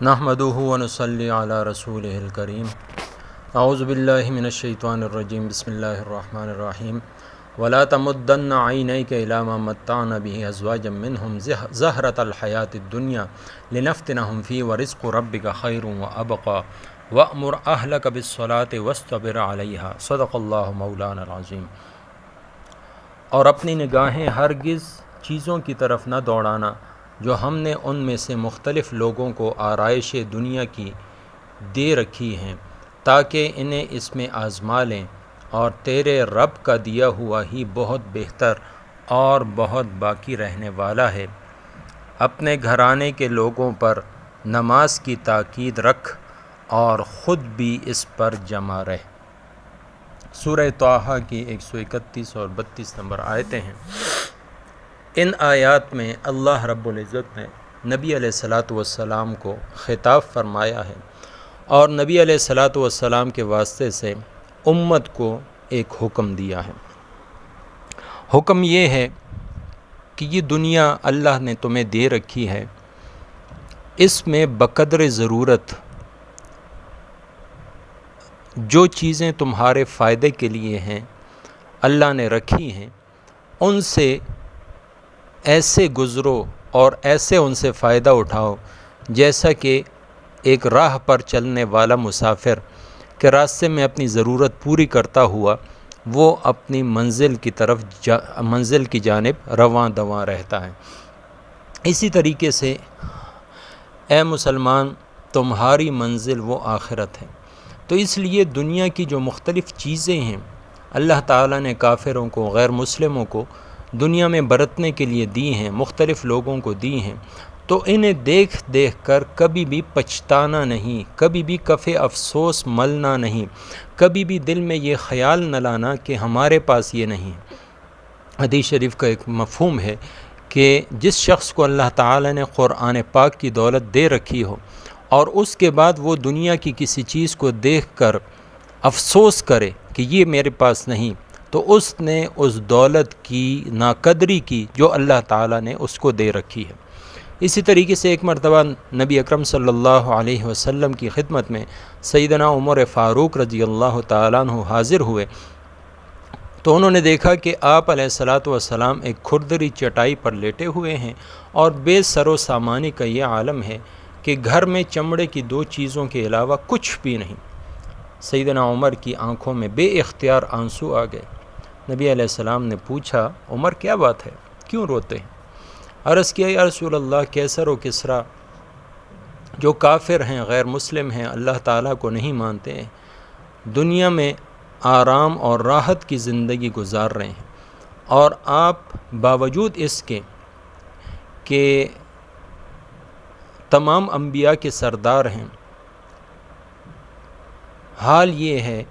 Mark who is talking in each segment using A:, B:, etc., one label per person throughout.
A: نحمدہ ونصلی علی رسولہ الکریم اعوذ باللہ من الشیطان الرجیم بسم اللہ الرحمن الرحیم ولا تمدن عینیک الی ما متعنا به ازواجا منهم زہرۃ الحیاۃ الدنیا لنفتنہم فیہ ورزق ربک خیر وابقی وأمر اہلک بالصلاۃ واصطبر علیہا صدق اللہ مولانا العظیم۔ اور اپنی نگاہیں ہرگز چیزوں کی طرف نہ دوڑانا جو ہم نے ان میں سے مختلف لوگوں کو آرائش دنیا کی دے رکھی ہیں تاکہ انہیں اس میں آزما لیں، اور تیرے رب کا دیا ہوا ہی بہت بہتر اور بہت باقی رہنے والا ہے۔ اپنے گھرانے کے لوگوں پر نماز کی تاکید رکھ اور خود بھی اس پر جمع رہ۔ سورہ طٰہٰ کی 131 اور 32 نمبر آیتیں ہیں۔ ان آیات میں اللہ رب العزت نے نبی علیہ الصلاۃ والسلام کو خطاب فرمایا ہے، اور نبی علیہ الصلاۃ والسلام کے واسطے سے امت کو ایک حکم دیا ہے۔ حکم یہ ہے کہ یہ دنیا اللہ نے تمہیں دے رکھی ہے، اس میں بقدر ضرورت جو چیزیں تمہارے فائدے کے لیے ہیں اللہ نے رکھی ہیں، ان سے ایسے گزرو اور ایسے ان سے فائدہ اٹھاؤ جیسا کہ ایک راہ پر چلنے والا مسافر کے راستے میں اپنی ضرورت پوری کرتا ہوا وہ اپنی منزل کی جانب رواں دواں رہتا ہے۔ اسی طریقے سے اے مسلمان، تمہاری منزل وہ آخرت ہے۔ تو اس لیے دنیا کی جو مختلف چیزیں ہیں اللہ تعالیٰ نے کافروں کو، غیر مسلموں کو دنیا میں برتنے کے لیے دی ہیں، مختلف لوگوں کو دی ہیں، تو انہیں دیکھ دیکھ کر کبھی بھی پچھتانا نہیں، کبھی بھی کف افسوس ملنا نہیں، کبھی بھی دل میں یہ خیال نہ لانا کہ ہمارے پاس یہ نہیں ہے۔ حدیث شریف کا ایک مفہوم ہے کہ جس شخص کو اللہ تعالیٰ نے قرآن پاک کی دولت دے رکھی ہو اور اس کے بعد وہ دنیا کی کسی چیز کو دیکھ کر افسوس کرے کہ یہ میرے پاس نہیں، تو اس نے اس دولت کی ناقدری کی جو اللہ تعالیٰ نے اس کو دے رکھی ہے۔ اسی طریقے سے ایک مرتبہ نبی اکرم صلی اللہ علیہ وسلم کی خدمت میں سیدنا عمر فاروق رضی اللہ تعالیٰ عنہ حاضر ہوئے، تو انہوں نے دیکھا کہ آپ علیہ الصلاۃ والسلام ایک کھردری چٹائی پر لیٹے ہوئے ہیں اور بے سر و سامانی کا یہ عالم ہے کہ گھر میں چمڑے کی دو چیزوں کے علاوہ کچھ بھی نہیں۔ سیدنا عمر کی آنکھوں میں بے اختیار آنسو آ گئے۔ نبی علیہ السلام نے پوچھا، عمر کیا بات ہے، کیوں روتے ہیں؟ عرض کیا، یا رسول اللہ، کیسر و کسریٰ جو کافر ہیں، غیر مسلم ہیں، اللہ تعالیٰ کو نہیں مانتے ہیں، دنیا میں آرام اور راحت کی زندگی گزار رہے ہیں، اور آپ باوجود اس کے کہ تمام انبیاء کے سردار ہیں، حال یہ ہے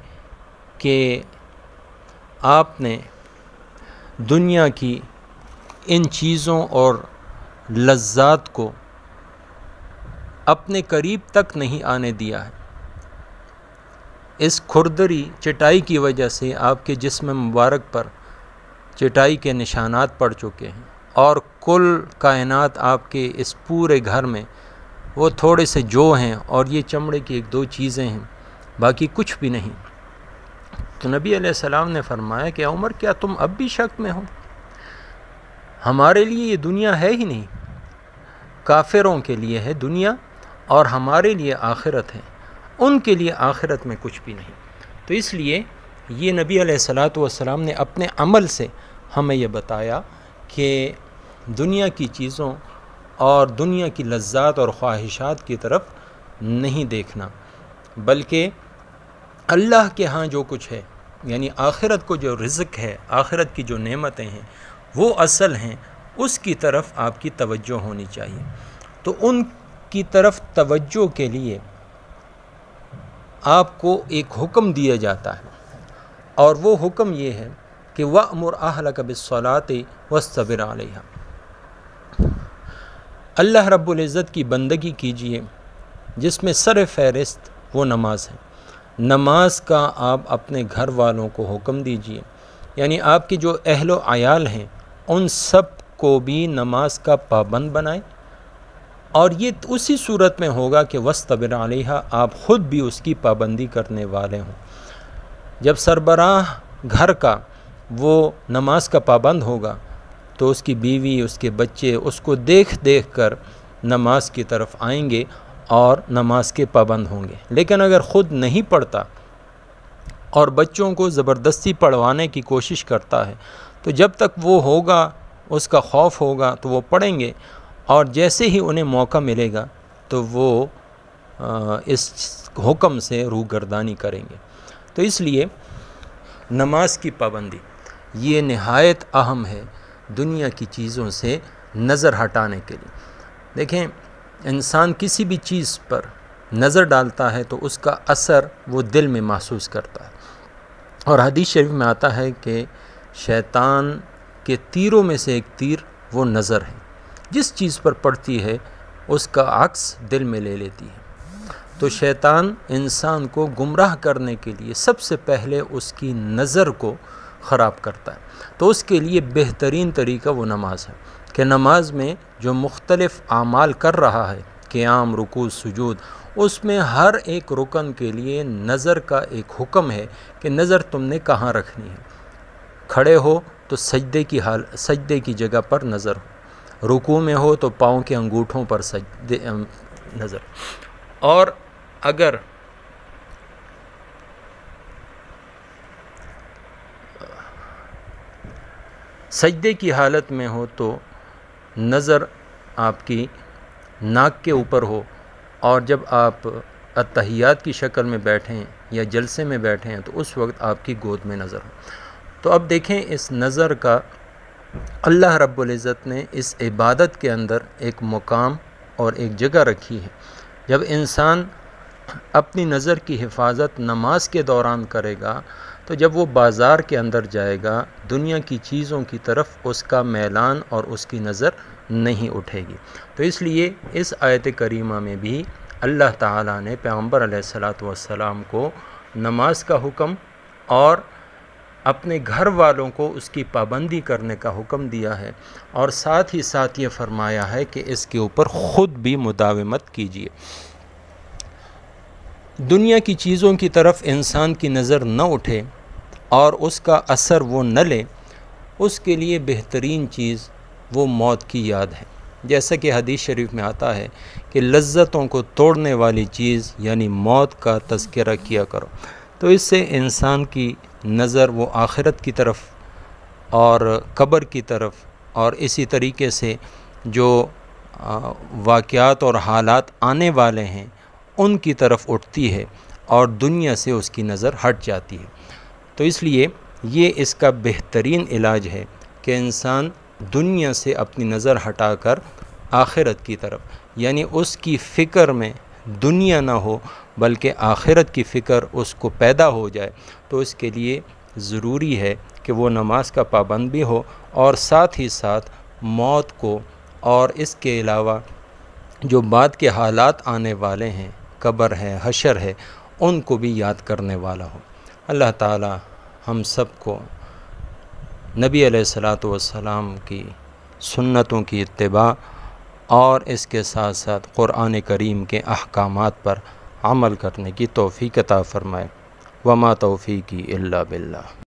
A: کہ آپ نے دنیا کی ان چیزوں اور لذات کو اپنے قریب تک نہیں آنے دیا ہے۔ اس کھردری چٹائی کی وجہ سے آپ کے جسم مبارک پر چٹائی کے نشانات پڑ چکے ہیں، اور کل کائنات آپ کے اس پورے گھر میں وہ تھوڑے سے جو ہیں، اور یہ چمڑے کی ایک دو چیزیں ہیں، باقی کچھ بھی نہیں۔ تو نبی علیہ السلام نے فرمایا کہ عمر، کیا تم اب بھی شک میں ہو؟ ہمارے لیے یہ دنیا ہے ہی نہیں، کافروں کے لیے ہے دنیا، اور ہمارے لیے آخرت ہے، ان کے لیے آخرت میں کچھ بھی نہیں۔ تو اس لیے یہ نبی علیہ الصلاۃ والسلام نے اپنے عمل سے ہمیں یہ بتایا کہ دنیا کی چیزوں اور دنیا کی لذات اور خواہشات کی طرف نہیں دیکھنا، بلکہ اللہ کے ہاں جو کچھ ہے، یعنی آخرت کو جو رزق ہے، آخرت کی جو نعمتیں ہیں وہ اصل ہیں، اس کی طرف آپ کی توجہ ہونی چاہیے۔ تو ان کی طرف توجہ کے لیے آپ کو ایک حکم دیا جاتا ہے، اور وہ حکم یہ ہے کہ وَأْمُرْ أَهْلَكَ بِالصَّلَاةِ وَاصْطَبِرْ عَلَيْهَا۔ اللہ رب العزت کی بندگی کیجئے جس میں سر فہرست وہ نماز ہے۔ نماز کا آپ اپنے گھر والوں کو حکم دیجئے، یعنی آپ کے جو اہل و عیال ہیں ان سب کو بھی نماز کا پابند بنائیں، اور یہ اسی صورت میں ہوگا کہ وَاسْتَبِرْ عَلَيْهَا، آپ خود بھی اس کی پابندی کرنے والے ہوں۔ جب سربراہ گھر کا وہ نماز کا پابند ہوگا تو اس کی بیوی، اس کے بچے اس کو دیکھ دیکھ کر نماز کی طرف آئیں گے اور نماز کے پابند ہوں گے۔ لیکن اگر خود نہیں پڑھتا اور بچوں کو زبردستی پڑھوانے کی کوشش کرتا ہے تو جب تک وہ ہوگا، اس کا خوف ہوگا تو وہ پڑھیں گے، اور جیسے ہی انہیں موقع ملے گا تو وہ اس حکم سے روگردانی کریں گے۔ تو اس لیے نماز کی پابندی یہ نہایت اہم ہے دنیا کی چیزوں سے نظر ہٹانے کے لیے۔ دیکھیں، انسان کسی بھی چیز پر نظر ڈالتا ہے تو اس کا اثر وہ دل میں محسوس کرتا ہے، اور حدیث شریف میں آتا ہے کہ شیطان کے تیروں میں سے ایک تیر وہ نظر ہے، جس چیز پر پڑتی ہے اس کا عکس دل میں لے لیتی ہے۔ تو شیطان انسان کو گمراہ کرنے کے لیے سب سے پہلے اس کی نظر کو خراب کرتا ہے۔ تو اس کے لیے بہترین طریقہ وہ نماز ہے کہ نماز میں جو مختلف اعمال کر رہا ہے، قیام، رکوع، سجود، اس میں ہر ایک رکن کے لیے نظر کا ایک حکم ہے کہ نظر تم نے کہاں رکھنی ہے۔ کھڑے ہو تو سجدے کی جگہ پر نظر ہو، رکوع میں ہو تو پاؤں کے انگوٹھوں پر نظر، اور اگر سجدے کی حالت میں ہو تو نظر آپ کی ناک کے اوپر ہو، اور جب آپ اتحیات کی شکل میں بیٹھیں یا جلسے میں بیٹھیں تو اس وقت آپ کی گود میں نظر ہو۔ تو اب دیکھیں، اس نظر کا اللہ رب العزت نے اس عبادت کے اندر ایک مقام اور ایک جگہ رکھی ہے۔ جب انسان اپنی نظر کی حفاظت نماز کے دوران کرے گا تو جب وہ بازار کے اندر جائے گا، دنیا کی چیزوں کی طرف اس کا میلان اور اس کی نظر نہیں اٹھے گی۔ تو اس لیے اس آیت کریمہ میں بھی اللہ تعالیٰ نے پیغمبر علیہ السلام کو نماز کا حکم اور اپنے گھر والوں کو اس کی پابندی کرنے کا حکم دیا ہے، اور ساتھ ہی ساتھ یہ فرمایا ہے کہ اس کے اوپر خود بھی مداومت کیجیے۔ دنیا کی چیزوں کی طرف انسان کی نظر نہ اٹھے اور اس کا اثر وہ نہ لے، اس کے لیے بہترین چیز وہ موت کی یاد ہے۔ جیسا کہ حدیث شریف میں آتا ہے کہ لذتوں کو توڑنے والی چیز یعنی موت کا تذکرہ کیا کرو، تو اس سے انسان کی نظر وہ آخرت کی طرف اور قبر کی طرف اور اسی طریقے سے جو واقعات اور حالات آنے والے ہیں ان کی طرف اٹھتی ہے اور دنیا سے اس کی نظر ہٹ جاتی ہے۔ تو اس لیے یہ اس کا بہترین علاج ہے کہ انسان دنیا سے اپنی نظر ہٹا کر آخرت کی طرف، یعنی اس کی فکر میں دنیا نہ ہو بلکہ آخرت کی فکر اس کو پیدا ہو جائے۔ تو اس کے لیے ضروری ہے کہ وہ نماز کا پابند بھی ہو، اور ساتھ ہی ساتھ موت کو اور اس کے علاوہ جو بعد کے حالات آنے والے ہیں، قبر ہے، حشر ہے، ان کو بھی یاد کرنے والا ہو۔ اللہ تعالی ہم سب کو نبی علیہ السلام کی سنتوں کی اتباع اور اس کے ساتھ ساتھ قرآن کریم کے احکامات پر عمل کرنے کی توفیق عطا فرمائے۔ وما توفیقی الا باللہ۔